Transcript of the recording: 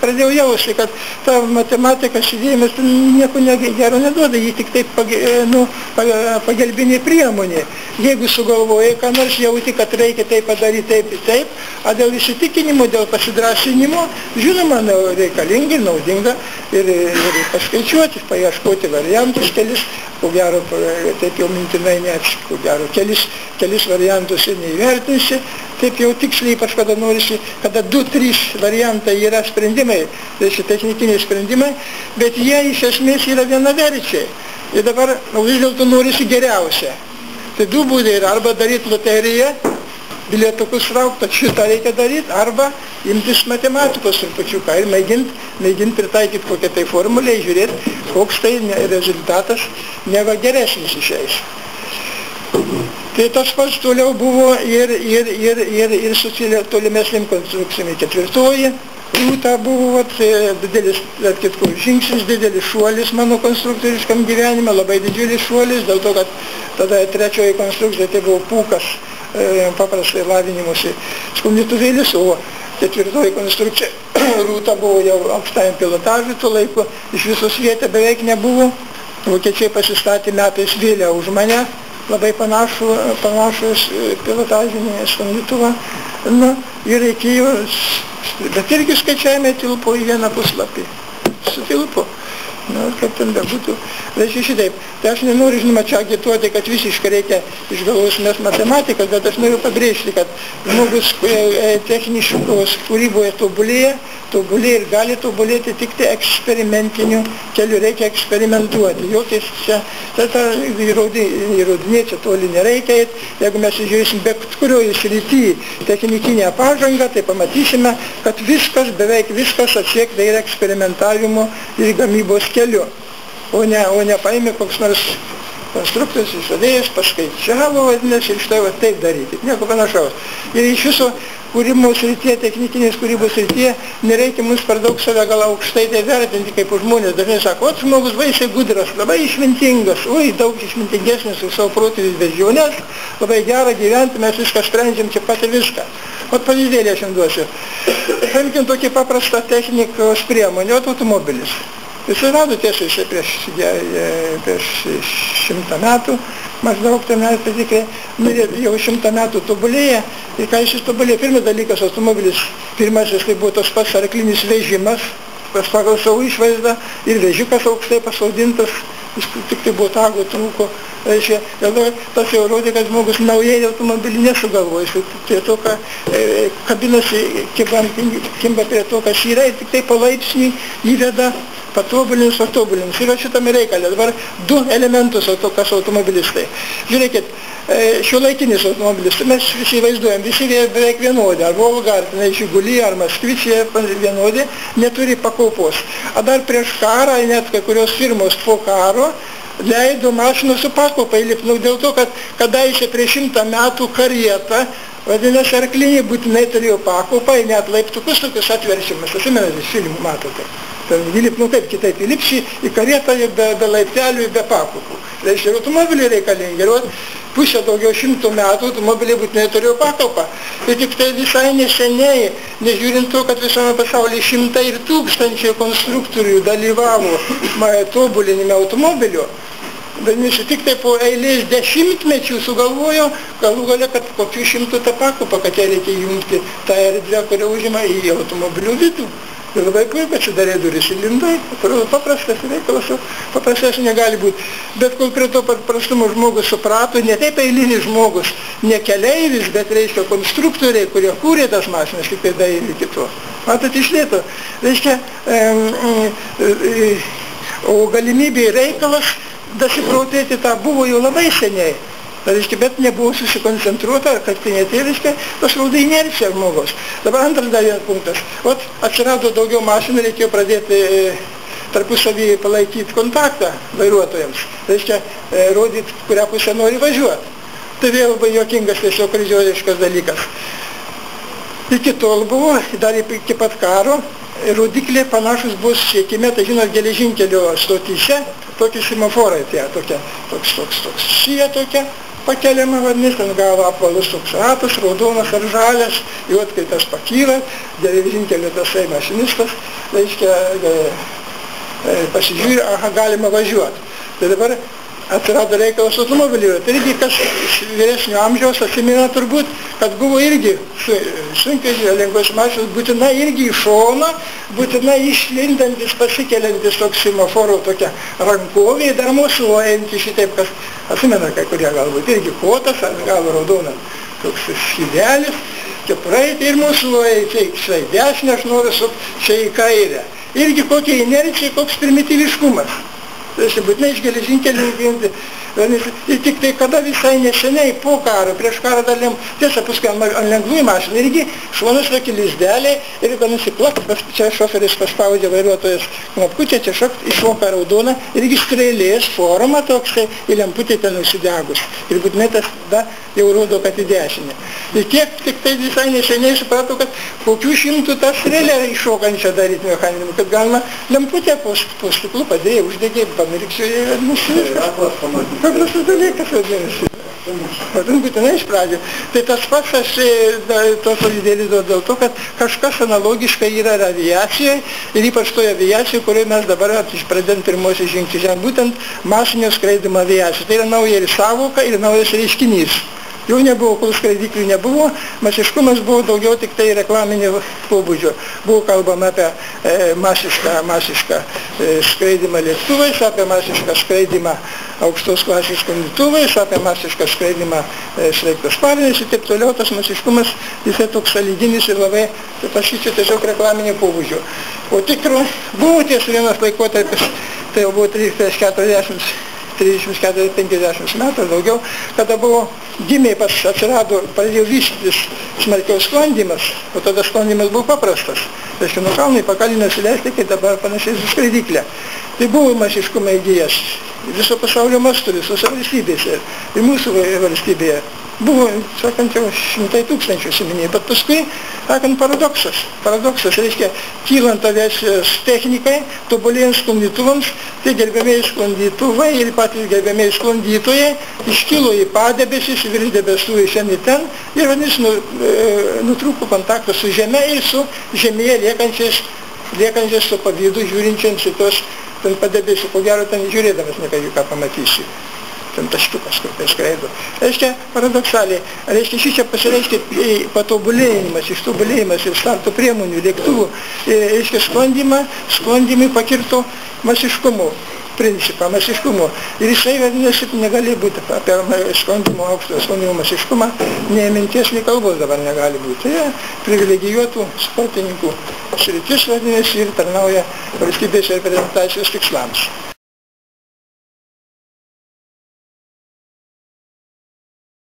pradėjau jausti, kad ta matematika šidėjimas nieko gero neduoda, jį tik taip pagalbinė priemonė. Jeigu sugalvojai, ką nors jauti, kad reikia tai padaryti taip ir taip, o dėl įsitikinimo, dėl pasidrasinimo, žinoma, reikalinga ir naudinga ir paskaičiuoti, paieškoti variantus kelis, ko gero, taip jau mintinai neapšik, ko gero, kelis variantus ir neįvertinsi, taip jau tiksliai, ypač kada norisi, kada 2-3 variantai yra sprendimai, tai technikiniai sprendimai, bet jie iš esmės yra vienaverčiai. Ir dabar vis dėlto norisi geriausia. Tai 2 būdai yra arba daryti loteriją, bilietukus raukti, šitą reikia daryti, arba imtis matematikos trupučiuką ir mėginti pritaikyti kokią tai formulę, žiūrėti, koks tai rezultatas neva geresnis išeis. Tai tas pats toliau buvo ir su tolimesnėm konstrukcijom. 4. Rūta buvo didelis, žingsnis, didelis šuolis mano konstruktoriškam gyvenime, labai didžiulis šuolis, dėl to, kad tada 3. konstrukcija tai buvo pūkas, paprastai lavinimuose sklandytuvėlis, o 4. konstrukcija Rūta buvo jau aukštajam pilotažui tuo laiku, iš visos vietė beveik nebuvo, vokiečiai pasistatė metais vėliau už mane, labai panašus pilotažinį sklandytuvą, ir reikėjo, bet irgi skaičiavime tilpo į vieną puslapį, sutilpo. Kaip ten bebūtų, reiškia šitaip. Tai aš nenoriu, žinoma, čia agituoti, kad visiškai reikia iš galvos mes matematikas, bet aš noriu pabrėžti, kad žmogus techniškos kūryboje tobulėja ir gali tobulėti tik tai eksperimentiniu keliu, reikia eksperimentuoti. Jokiais čia, įrodinėti čia toli nereikia, jeigu mes žiūrėsim bet kurioje srityje technikinę pažangą, tai pamatysime, kad viskas, beveik viskas atsiekta ir eksperimentavimo ir gamybos keliu, o ne paėmė koks nors konstruktorius išradėjas, paskaičiavo, vadinasi, ir štai va taip daryti, nieko panašaus. Ir iš viso kūrimo srityje, technikinės kūrybos srityje, nereikia mums per daug save gal aukštai tai vertinti, kaip žmonės dažnai sako, žmogus baisiai gudras, labai išmintingas, daug išmintingesnis už savo protėvius beždžiones, labai gera gyventi, mes viską sprendžiam čia pat ir viską. Pavyzdėlį aš jums duosiu. Paimkim tokį paprastą technikos priemonę, automobilis. Jis rado tiesa prieš 100 metų, maždaug ten patikrai, jau 100 metų tobulėja, ir ką jis tobulėja, pirmas dalykas, automobilis, pirmasis tai buvo tas pats arklinis vežimas, pagal savo išvaizdą, ir vežikas aukštai pasodintas, jis tik tai buvo tago trūko, tas jau rodė, kad žmogus naujai automobilį nesugalvoja, prie to, ką kabinasi, kimba prie to, kas yra, ir tik tai palaipsniui įveda patobulins. Ir šitame reikale dabar 2 elementus, kas automobilistai. Žiūrėkit, šiuolaikinis automobilis, mes visi vaizduojam, visi beveik vienodi, ar Volga, ar Žigulį, ar Maskvičia vienodi, neturi pakopos. O dar prieš karą, net kai kurios firmos po karo, leido mašiną su pakopa įlipti, dėl to, kad kadaise prieš 100 metų karieta, vadinasi, arklinė būtinai turėjo pakopą, net laiptukus tokius atverčiamas, atsimenate, filmų matote. Įlipnu kaip kitaip, įlipsi į karietą be laiptelių, be pakopų. Reiškia, automobiliai reikalingi, ir pusę daugiau 100 metų automobiliai būtinai turėjo pakopą. Tai tik tai visai neseniai, nežiūrint to, kad visame pasaulyje 100 ir 1000 konstruktorių dalyvavo tobulinime automobilio, vadinasi, tik tai po eilės dešimtmečių sugalvojo, galų gale, kad kokių 100 tą pakopą, kad ją reikia jungti tą erdvę, kurią užima į automobilių vidų. Ir labai puikiai atsidarė duris ir lindai, atrodo paprastas reikalas, paprastas negali būti. Bet kol prie to paprastumo žmogus suprato, ne taip eilinis žmogus, ne keleivis, bet reiškia konstruktoriai, kurie kūrė tas mašinas, tik tai dailių kito. Matot, iš lėto. Reiškia, o galimybė reikalas dasiprotėti tą buvo jau labai seniai. Tai reiškia, bet nebuvo susikoncentruota, kad tai netėliškai, tas rauda inercija žmogaus. Dabar antras dar vienas punktas. Atsirado daugiau mašinų, reikėjo pradėti tarpusavį palaikyti kontaktą vairuotojams. Tai reiškia, rodyti, kurią pusę nori važiuoti. Tai vėl labai juokingas, tiesiog kriziojiškas dalykas. Iki tol buvo, dar iki pat karo, rodikliai panašus bus siekime, tai žinot, geležinkelio stotyse, tokie semaforai tie, toks šija tokia, pakeliama, vadinasi, ant galo apvalus toks ratas, raudonas ar žalias, jau kai tas pakyla, geležinkelio tasai mašinistas, reiškia, pasižiūri, aha, galima važiuoti. Tai dabar atsirado reikalas automobilių. Tai irgi kas iš vyresnio amžiaus atsimena turbūt, kad buvo irgi sunkvežimio lengvos mašinos, būtinai irgi iš šono, būtinai išlindantis, pasikeliantis toks semaforo tokia rankovė, dar mosuojantis šitaip, kas atsimena kai kurie galbūt irgi kotas, ant galo raudonas toks skydelis, kepuraitė ir mosuoja, čia į dešinę aš noriu sukti, čia į kairę. Irgi kokia inercija, koks primityviškumas. Tai būtinai iš geležinkelio ir tik tai kada visai neseniai po karo, prieš karą dar tiesa paskui ant lengvųjų mašinų irgi šonas tokie lizdeliai ir vadinasi plak, čia šoferis paspaudė vairuotojas knopkutę, čia šokt išmoka raudona irgi strėlės forma toksai ir lemputė ten užsidegus. Ir būtinai tas jau rodo, kad į dešinę. Ir kiek tik tai visai neseniai supratau, kad kokių šimtų tą strėlę iššokančią daryti mechaninimu, kad galima lemputę po stiklu padėjai, uždegė, pamirkščiai ir viskas. Paprastas dalykas vadinasi. Vadin būtinai iš pradžių. Tai tas pats aš to solidarizuoju dėl to, kad kažkas analogiškai yra ir aviacijoje, ir ypač toje aviacijoje, kurioje mes dabar pradedam pirmosius žingsnius, būtent masinio skraidymo aviacija. Tai yra nauja ir sąvoka, ir naujas reiškinys. Jau nebuvo, kol skraidyklių nebuvo, masiškumas buvo daugiau tik tai reklaminio pobūdžio. Buvo kalbama apie masišką skraidymą lėktuvais, apie masišką skraidymą aukštos klasės sklandytuvais, apie masišką skraidymą sraigtasparniais ir taip toliau. Tas masiškumas jisai toks sąlyginis ir labai, pasakyčiau, tiesiog reklaminio pobūdžio. O tikro buvo ties vienas laikotarpis, tai jau buvo 30-40-50 metų daugiau, kada buvo gimė atsirado, pradėjo vystytis smarkiau sklandymas, o tada sklandymas buvo paprastas. Tai nuo kalno į pakalį nusileisti, kai dabar panašiai su skraidyklė. Tai buvo masiškumą įgijęs viso pasaulio mastu, visose valstybėse ir mūsų valstybėje. Buvo, sakant, jau 100 tūkstančių siminėjai, bet paskui, sakant, paradoksas, reiškia, kylant aviacijos technikai, tobulėjant sklandytuvams, tai gerbiamieji sklandytuvai ir patys gerbiamieji sklandytojai iškilo į padebesis, virš debesų iš ten į ten ir vadinasi, nutrūko kontaktas su žeme ir su žemėje liekančiais su pavydu žiūrinčiams į tos ten padebesių, ko gero ten žiūrėdamas ką pamatysi. Ten taškiukas, kur tai skraido. Reiškia, paradoksaliai, reiškia, šičia pasireiškia patobulėjimas, ištobulėjimas ir starto priemonių, lėktuvų, reiškia, sklandymui pakirto masiškumo principą, masiškumo. Ir jisai, vadinasi, negali būti apie sklandymo, aukšto sklandymo masiškumą, nei minties, nei kalbos dabar negali būti. Tai privilegijuotų sportininkų sritis, vadinasi, ir tarnauja valstybės reprezentacijos tikslams.